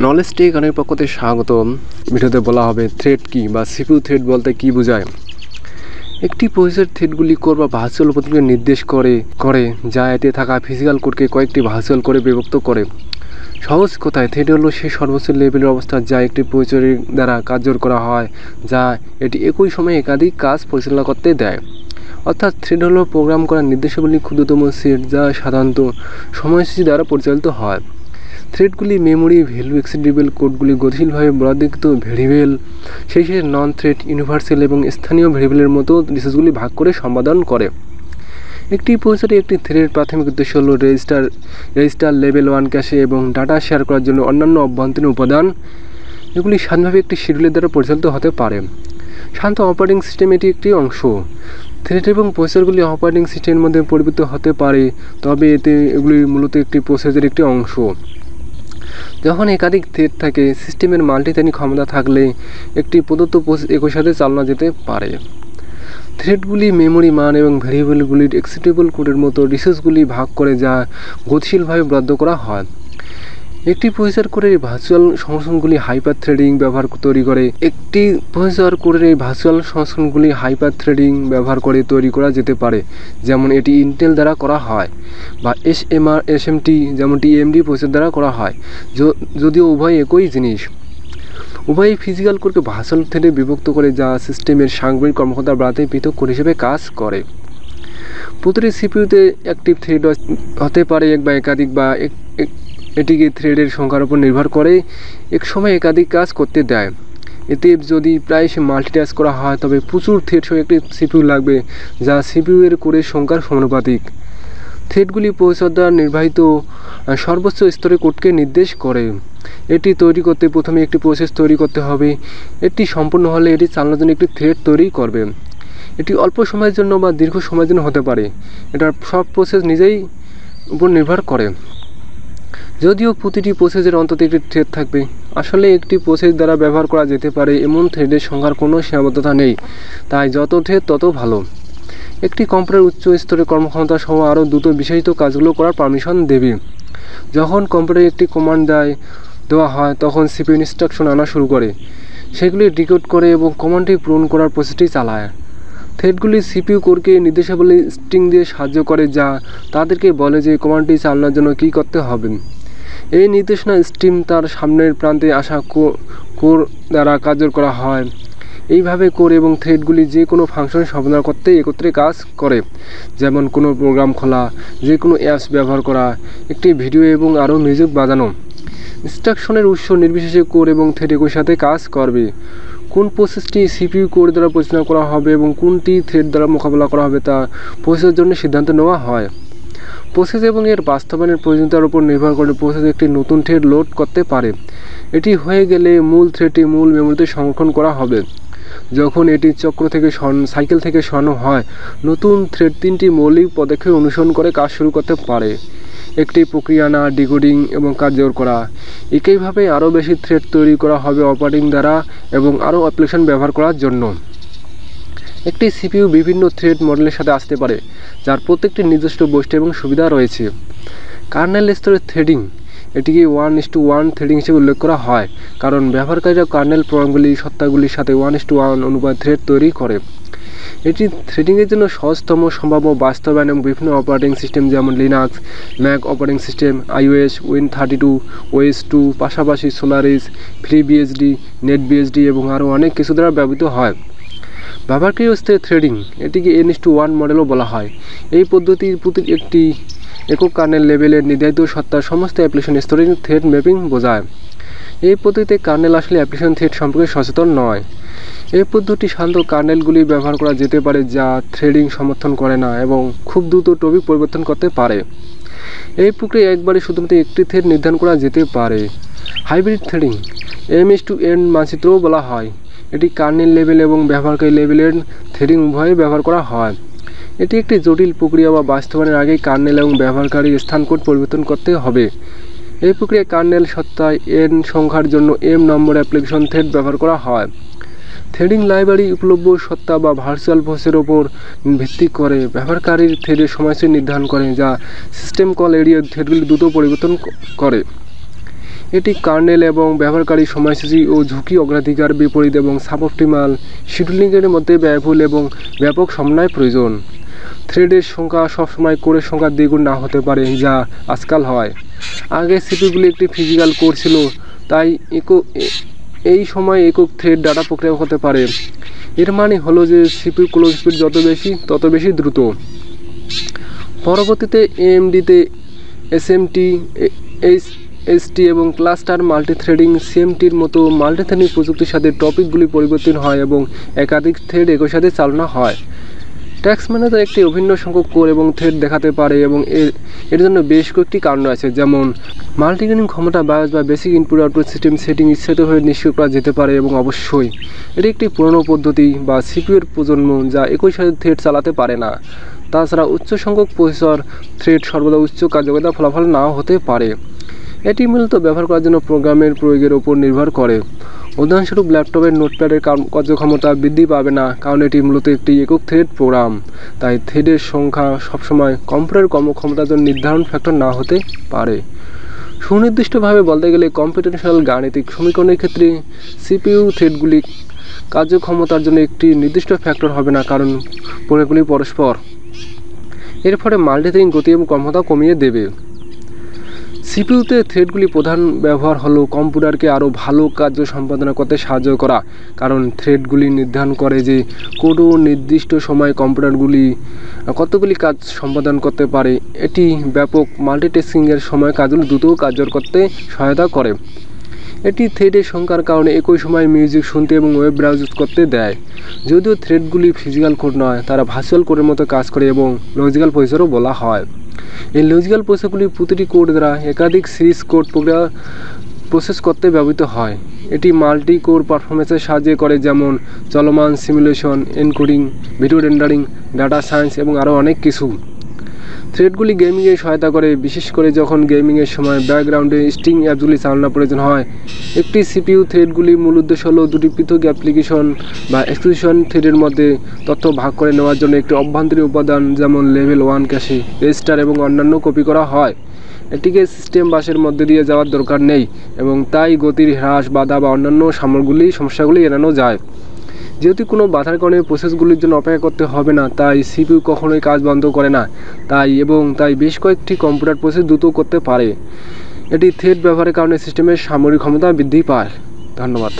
Knowledge take অনেক পক্ষতে স্বাগতম। ভিডিওতে বলা হবে থ্রেড কি বা সিপিইউ থ্রেড বলতে কি বোঝায়। একটি প্রসেসর থ্রেডগুলি কোর বা ভার্চুয়াল উপাদানকে নির্দেশ করে যা এতে থাকা ফিজিক্যাল কোডকে কয়েকটি ভার্চুয়াল করে বিভক্ত করে। সহজ কথায় থ্রেড হলো সেই সর্বোচ্চ লেভেলের অবস্থা যা একটি প্রসেসরের দ্বারা কার্যকর করা হয়, যা এটি একই সময়ে একাধিক কাজ পরিচালনা করতে দেয়। অর্থাৎ থ্রেড হলো প্রোগ্রাম করা নির্দেশাবলীর ক্ষুদ্রতম সেট যা সাধারণত সময়সূচি দ্বারা পরিচালিত হয়। থ্রেডগুলি মেমোরি ভ্যালু এক্সিকিউটেবল কোডগুলি গতিশীলভাবে বরাদ্দকৃত ভেরিয়েবল, সেই সাথে নন থ্রেড, ইউনিভার্সাল এবং স্থানীয় ভেরিয়েবলের মতো রিসোর্সগুলি ভাগ করে সম্পাদন করে। একটি প্রসেসরে একটি থ্রেডের প্রাথমিক উদ্দেশ্য হল রেজিস্টার লেভেল 1 ক্যাশে এবং ডাটা শেয়ার করার জন্য অন্যান্য অভ্যন্তরীণ উপাদান, এগুলি স্বাধীনভাবে একটি শিডিউলের দ্বারা পরিচালিত হতে পারে। শান্ত অপারেটিং সিস্টেম এটি একটি অংশ। থ্রেড এবং প্রসেসরগুলি অপারেটিং সিস্টেমের মধ্যে পরিবর্তিত হতে পারে, তবে এগুলি মূলত একটি প্রসেসরের একটি অংশ। যখন একাধিক থ্রেড থাকে, সিস্টেমের মাল্টিথ্রেডিং ক্ষমতা থাকলে একটি প্রদত্ত প্রসেস একই সাথে চালানো যেতে পারে। থ্রেডগুলি মেমোরি মান এবং ভেরিয়েবলগুলির এক্সিকিউটেবল কোডের মতো রিসোর্সগুলি ভাগ করে যা গতিশীলভাবে বরাদ্দ করা হয়। একটি প্রসেসর কোডের এই ভার্চুয়াল সংস্করণগুলি হাইপার থ্রেডিং ব্যবহার করে তৈরি করা যেতে পারে, যেমন এটি ইন্টেল দ্বারা করা হয়, বা এসএমটি যেমনটি এএমডি প্রসেসর দ্বারা করা হয়। যদিও উভয় একই জিনিস, উভয়ই ফিজিক্যাল কোডকে ভার্চুয়াল থ্রেডে বিভক্ত করে যা সিস্টেমের সাংগঠনিক কর্মক্ষমতা বাড়াতে পৃথক কোড হিসেবে কাজ করে। প্রতিটি সিপিইউতে একটি থ্রেড হতে পারে এক বা একাধিক, বা এটিকে থ্রেডের সংখ্যার উপর নির্ভর করে এক সময় একাধিক কাজ করতে দেয়। এতে যদি প্রায়শই মাল্টিটাস্ক করা হয়, তবে প্রচুর থ্রেড সহ একটি সিপিইউ লাগবে, যা সিপিইউ এর কোডের সংখ্যার সমানুপাতিক। থ্রেডগুলি প্রসেসর দ্বারা নির্বাহিত সর্বোচ্চ স্তরের কোডকে নির্দেশ করে। এটি তৈরি করতে প্রথমে একটি প্রসেস তৈরি করতে হবে। এটি সম্পূর্ণ হলে এটি চালানোর জন্য একটি থ্রেড তৈরি করবে। এটি অল্প সময়ের জন্য বা দীর্ঘ সময়ের জন্য হতে পারে, এটা সব প্রসেস নিজেই উপর নির্ভর করে। যদিও প্রতিটি প্রসেসের অন্তত একটি থ্রেড থাকবে, আসলে একটি প্রসেস দ্বারা ব্যবহার করা যেতে পারে এমন থ্রেডের সংখ্যার কোনো সীমাবদ্ধতা নেই, তাই যত থ্রেড তত ভালো। একটি কম্পিউটার উচ্চ স্তরের কর্মক্ষমতা সহ আরও দ্রুত বিশেষিত কাজগুলো করার পারমিশন দেবে। যখন কম্পিউটারে একটি কমান্ড দেওয়া হয়, তখন সিপিইউ ইনস্ট্রাকশন আনা শুরু করে, সেগুলি ডিকোড করে এবং কমান্ডটি পূরণ করার প্রসেসটি চালায়। থ্রেডগুলি সিপিইউ কোরকে নির্দেশাবলী স্ট্রিং দিয়ে সাহায্য করে, যা তাদেরকে বলে যে কমান্ডটি চালানোর জন্য কী করতে হবে। এই নির্দেশনা স্ট্রিম তার সামনের প্রান্তে আসা কোর দ্বারা কার্যকর করা হয়। এইভাবে কোর এবং থ্রেডগুলি যে কোনো ফাংশন সম্পাদন করতে একত্রে কাজ করে, যেমন কোনো প্রোগ্রাম খোলা, যে কোনো অ্যাপস ব্যবহার করা, একটি ভিডিও এবং আরও মিউজিক বাজানো। ইনস্ট্রাকশনের উৎস নির্বিশেষে কোর এবং থ্রেড একই সাথে কাজ করবে। কোন প্রসেসটি সিপিইউ কোর দ্বারা পরিচালনা করা হবে এবং কোনটি থ্রেড দ্বারা মোকাবেলা করা হবে তা প্রসেসের জন্য সিদ্ধান্ত নেওয়া হয়। প্রসেস এবং এর বাস্তবায়নের প্রয়োজনীয়তার উপর নির্ভর করে প্রসেস একটি নতুন থ্রেড লোড করতে পারে। এটি হয়ে গেলে মূল থ্রেডটি মূল মেমোরিতে সংরক্ষণ করা হবে। যখন এটি সাইকেল থেকে সরানো হয়, নতুন থ্রেড 3টি মৌলিক পদক্ষেপ অনুসরণ করে কাজ শুরু করতে পারে। একটি প্রক্রিয়া আনা, ডিকোডিং এবং কার্যকর করা। একইভাবে আরও বেশি থ্রেড তৈরি করা হবে অপারেটিং দ্বারা এবং আরও অ্যাপ্লিকেশন ব্যবহার করার জন্য। একটি সিপিইউ বিভিন্ন থ্রেড মডেলের সাথে আসতে পারে, যার প্রত্যেকটির নিজস্ব বৈশিষ্ট্য এবং সুবিধা রয়েছে। কার্নেল স্তরের থ্রেডিং, এটিকে 1:1 থ্রেডিং হিসেবে উল্লেখ করা হয়, কারণ ব্যবহারকারীরা কার্নেল প্রোগ্রামগুলির সত্তাগুলির সাথে 1:1 অনুপাতে থ্রেড তৈরি করে। এটি থ্রেডিংয়ের জন্য সহজতম সম্ভাব্য বাস্তবায়ন এবং বিভিন্ন অপারেটিং সিস্টেম যেমন Linux, Mac operating system, iOS, Win32, OS2, পাশাপাশি সোলারিস, FreeBSD, NetBSD এবং আরও অনেক কিছু দ্বারা ব্যবহৃত হয়। ব্যবহারকারী স্তরের থ্রেডিং, এটিকে N:1 মডেলও বলা হয়। এই পদ্ধতির প্রতি একটি একক কার্নেল লেভেলের নির্ধারিত সত্তার সমস্ত অ্যাপ্লিকেশন স্তরে থ্রেড ম্যাপিং বোঝায়। এই পদ্ধতিতে কার্নেল আসলে অ্যাপ্লিকেশন থ্রেড সম্পর্কে সচেতন নয়। এই পদ্ধতি শান্ত কার্নেলগুলি ব্যবহার করা যেতে পারে যা থ্রেডিং সমর্থন করে না এবং খুব দ্রুত টপিক পরিবর্তন করতে পারে। এই প্রক্রিয়া একবারে শুধুমাত্র একটি থ্রেড নির্ধারণ করা যেতে পারে। হাইব্রিড থ্রেডিং, M:N মানচিত্রও বলা হয়। এটি কার্নেল লেভেল এবং ব্যবহারকারী লেভেলের থ্রেডিং উভয়ই ব্যবহার করা হয়। এটি একটি জটিল প্রক্রিয়া বা বাস্তবায়নের আগেই কার্নেল এবং ব্যবহারকারীর স্থান কোড পরিবর্তন করতে হবে। এই প্রক্রিয়ায় কার্নেল সত্তায় n সংখ্যার জন্য m নম্বর অ্যাপ্লিকেশন থ্রেড ব্যবহার করা হয়। থ্রেডিং লাইব্রেরি উপলব্ধ সত্তা বা ভার্চুয়াল প্রসেসের ওপর ভিত্তি করে ব্যবহারকারীর থ্রেডের সময়সূচি নির্ধারণ করে, যা সিস্টেম কল এড়িয়ে থ্রেডগুলি দ্রুত পরিবর্তন করে। এটি কার্নেল এবং ব্যবহারকারী সময়সূচি ও ঝুঁকি অগ্রাধিকার বিপরীত এবং সাবঅপটিমাল শিডিউলিংয়ের মধ্যে ব্যয়বহুল এবং ব্যাপক সমন্বয় প্রয়োজন। থ্রেডের সংখ্যা সবসময় কোরের সংখ্যা দ্বিগুণ না হতে পারে, যা আজকাল হয়। আগে সিপিইউগুলি একটি ফিজিক্যাল কোর ছিল, তাই এই সময় একক থ্রেড ডাটা প্রক্রিয়া হতে পারে। এর মানে হলো যে সিপিইউ ক্লক স্পিড যত বেশি তত বেশি দ্রুত। পরবর্তীতে এএমডিতে এসএমটি, এইচএসটি এবং ক্লাস্টার মাল্টিথ্রেডিং সিএমটির মতো মাল্টিথ্রেডিং প্রযুক্তির সাথে টপিকগুলি পরিবর্তন হয় এবং একাধিক থ্রেড একই সাথে চালানো হয়। ট্যাস্ক ম্যানেজার একটি অভিন্ন সংখ্যক কোর এবং থ্রেড দেখাতে পারে এবং এর জন্য বেশ কয়েকটি কারণ আছে, যেমন মাল্টিথ্রেডিং ক্ষমতা, বায়োস বা basic input output system setting ইচ্ছাকৃতভাবে নিষ্ক্রিয় করা যেতে পারে এবং অবশ্যই এটি একটি পুরনো পদ্ধতি বা সিপিইউর প্রজন্ম যা একই সাথে থ্রেড চালাতে পারে না। তাছাড়া উচ্চ সংখ্যক প্রসেসর থ্রেড সর্বদা উচ্চ কার্যকারিতা ফলাফল নাও হতে পারে। এটি মূলত ব্যবহার করার জন্য প্রোগ্রামের প্রয়োগের উপর নির্ভর করে। উদাহরণস্বরূপ ল্যাপটপের নোটপ্যাডের কার্যক্ষমতা বৃদ্ধি পাবে না, কারণ এটি মূলত একটি একক থ্রেড প্রোগ্রাম। তাই থ্রেডের সংখ্যা সবসময় কম্পিউটারের কর্মক্ষমতার জন্য নির্ধারণ ফ্যাক্টর না হতে পারে। সুনির্দিষ্টভাবে বলতে গেলে কম্পিউটেশনাল গাণিতিক সমীকরণের ক্ষেত্রে সিপিইউ থ্রেডগুলি কার্যক্ষমতার জন্য একটি নির্দিষ্ট ফ্যাক্টর হবে না, কারণ প্রক্রিয়াগুলি পরস্পর। এর ফলে মাল্টিথ্রেডিং গতি এবং কর্মক্ষমতা কমিয়ে দেবে। সিপিইউতে থ্রেডগুলি প্রধান ব্যবহার হলো কম্পিউটারকে আরও ভালো কার্য সম্পাদনা করতে সাহায্য করা, কারণ থ্রেডগুলি নির্ধারণ করে যে কোনো নির্দিষ্ট সময়ে কম্পিউটারগুলি কতগুলি কাজ সম্পাদন করতে পারে। এটি ব্যাপক মাল্টিটাস্কিংয়ের সময় কাজগুলি দ্রুত কার্যকর করতে সহায়তা করে। এটি থ্রেডের সংখ্যার কারণে একই সময়ে মিউজিক শুনতে এবং ওয়েব ব্রাউজ করতে দেয়। যদিও থ্রেডগুলি ফিজিক্যাল কোড নয়, তারা ভার্চুয়াল কোডের মতো কাজ করে এবং লজিক্যাল প্রসেসরও বলা হয়। এই লজিক্যাল প্রসেসগুলি প্রতিটি কোড দ্বারা একাধিক সিরিজ কোড প্রসেস করতে ব্যবহৃত হয়। এটি মাল্টি কোর পারফরমেন্সের সাহায্য করে, যেমন চলমান simulation, encoding, video rendering, data science এবং আরও অনেক কিছু। থ্রেডগুলি গেমিংয়ে সহায়তা করে, বিশেষ করে যখন গেমিংয়ের সময় ব্যাকগ্রাউন্ডে স্ট্রিং অ্যাপসগুলি চালানোর প্রয়োজন হয়। একটি সিপিইউ থ্রেডগুলির মূল উদ্দেশ্য হল দুটি পৃথক অ্যাপ্লিকেশন বা এক্সিকিউশন থ্রেডের মধ্যে তথ্য ভাগ করে নেওয়ার জন্য একটি অভ্যন্তরীণ উপাদান, যেমন লেভেল 1 ক্যাশে, রেজিস্টার এবং অন্যান্য কপি করা হয়। এটিকে সিস্টেম বাসের মধ্যে দিয়ে যাওয়ার দরকার নেই এবং তাই গতির হ্রাস, বাধা বা অন্যান্য সমস্যাগুলি এড়ানো যায়। যেহেতু কোনো বাধার কারণে প্রসেসগুলির জন্য অপেক্ষা করতে হবে না, তাই সিপিইউ কখনোই কাজ বন্ধ করে না। তাই বেশ কয়েকটি কম্পিউটার প্রসেস দ্রুত করতে পারে। এটি থ্রেড ব্যবহারের কারণে সিস্টেমের সামরিক ক্ষমতা বৃদ্ধি পায়। ধন্যবাদ।